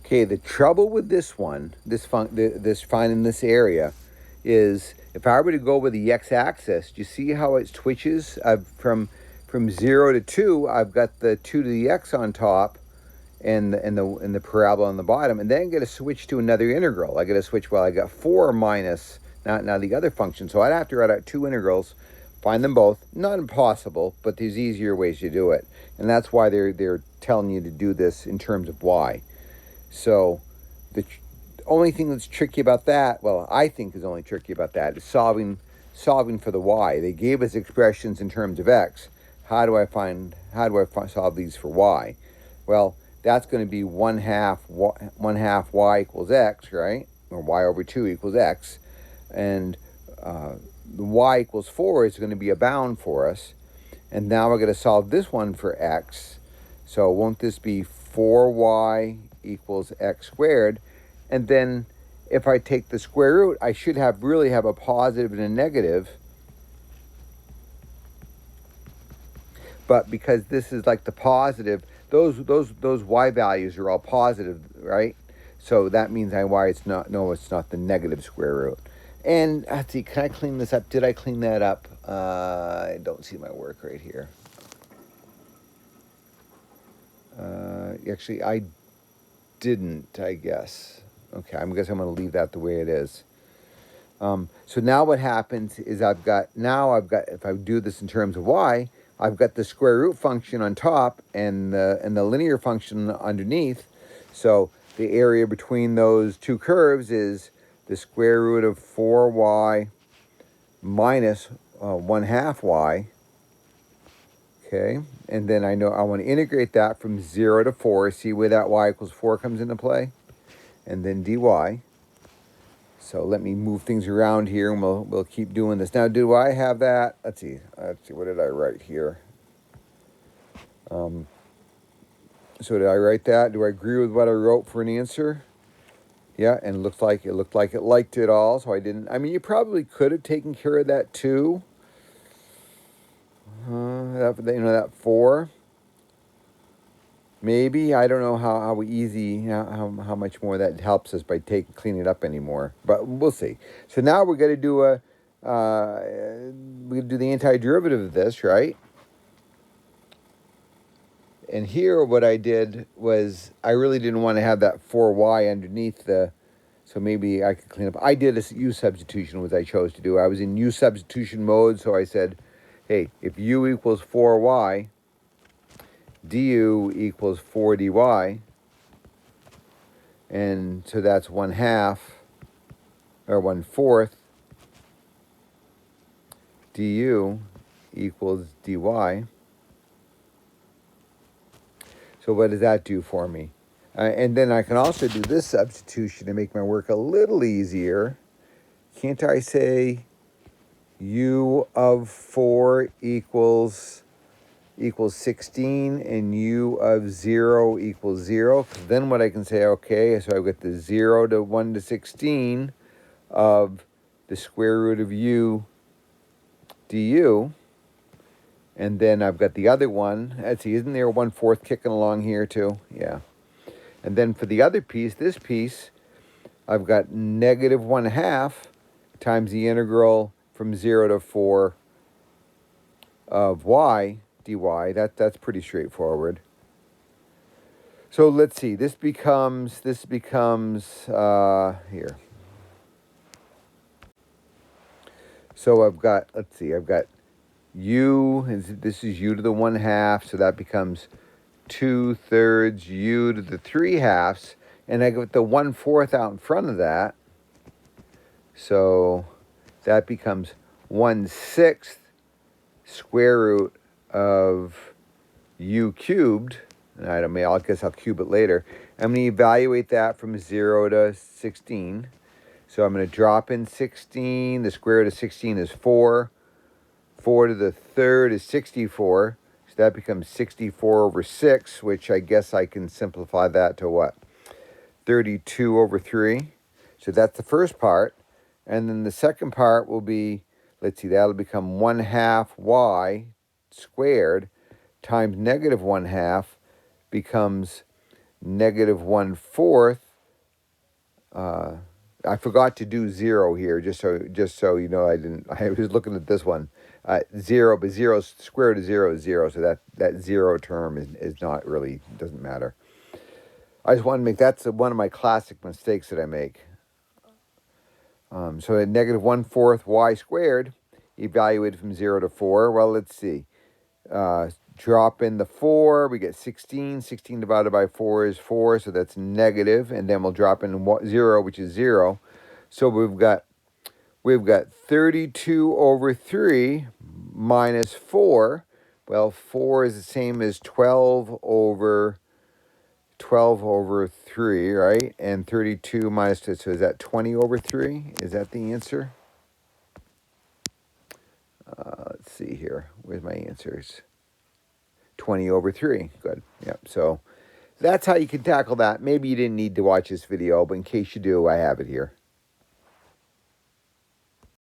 Okay, the trouble with this one, this finding this area, is if I were to go with the x-axis, do you see how it twitches? From 0 to 2, I've got the 2 to the x on top, and the parabola on the bottom, and then I get to switch to another integral. I get to switch. Well, I got 4 minus now the other function, so I'd have to write out 2 integrals, find them both. Not impossible, but there's easier ways to do it, and that's why they're telling you to do this in terms of y. So the only thing that's tricky about that, well, I think is only tricky about that, is solving for the y. They gave us expressions in terms of x. How do I solve these for y? Well, that's going to be 1/2 y equals x, right? Or y over 2 equals x. And the y equals 4 is going to be a bound for us. And now we're going to solve this one for x. So won't this be 4y equals x squared? And then if I take the square root, I should really have a positive and a negative. But because this is like the positive, those y values are all positive, right? So that means it's not the negative square root. And let's see, can I clean this up? Did I clean that up? I don't see my work right here. Actually, I didn't, I guess. Okay, I guess I'm going to leave that the way it is. So now what happens is I've got, if I do this in terms of y, I've got the square root function on top and the linear function underneath. So the area between those two curves is the square root of 4y minus 1/2 y. Okay, and then I know I want to integrate that from 0 to 4. See where that y equals 4 comes into play? And then dy. So let me move things around here, and we'll keep doing this. Now, do I have that? Let's see, what did I write here? So did I write that? Do I agree with what I wrote for an answer? Yeah, and it looked like it liked it all, so I didn't. I mean, you probably could have taken care of that too. That 4. Maybe, I don't know how easy, how much more that helps us by cleaning it up anymore. But we'll see. So now we're going to do the antiderivative of this, right? And here what I did was I really didn't want to have that 4y underneath so maybe I could clean up. I did a u substitution, which I chose to do. I was in u substitution mode, so I said, hey, if u equals 4y, du equals 4 dy, and so that's 1/2 or 1/4 du equals dy. So what does that do for me? And then I can also do this substitution to make my work a little easier. Can't I say u of 4 equals 16 and u of 0 equals 0? Then what I can say, okay, so I've got the 0 to 1 to 16 of the square root of u du. And then I've got the other one. Let's see, isn't there a 1/4 kicking along here too? Yeah. And then for the other piece, this piece, I've got negative 1/2 times the integral from 0 to 4 of y dy. That's pretty straightforward. So let's see. This becomes here. So I've got u, and this is u to the 1/2, so that becomes 2/3 u to the 3/2, and I got the 1/4 out in front of that, so that becomes 1/6 square root of u cubed. And I guess I'll cube it later. I'm going to evaluate that from 0 to 16. So I'm going to drop in 16. The square root of 16 is 4. 4 to the 3rd is 64. So that becomes 64 over 6, which I guess I can simplify that to what? 32 over 3. So that's the first part. And then the second part will be, let's see, that'll become 1/2 y squared times negative 1/2 becomes negative 1/4. I forgot to do 0 here, just so you know. I was looking at this one. 0, but square root of 0 is 0, so that 0 term is not really, doesn't matter. I just want to make, that's one of my classic mistakes that I make. So at negative 1/4 y squared, evaluated from 0 to 4. Well, let's see. Drop in the 4, we get 16. 16 divided by 4 is 4, so that's negative. And then we'll drop in 0, which is 0. So we've got 32 over 3 minus 4. Well, 4 is the same as 12 over 3, right? And 32 minus 2, so is that 20 over 3? Is that the answer? Let's see here. Where's my answers? 20 over 3. Good. Yep. So that's how you can tackle that. Maybe you didn't need to watch this video, but in case you do, I have it here.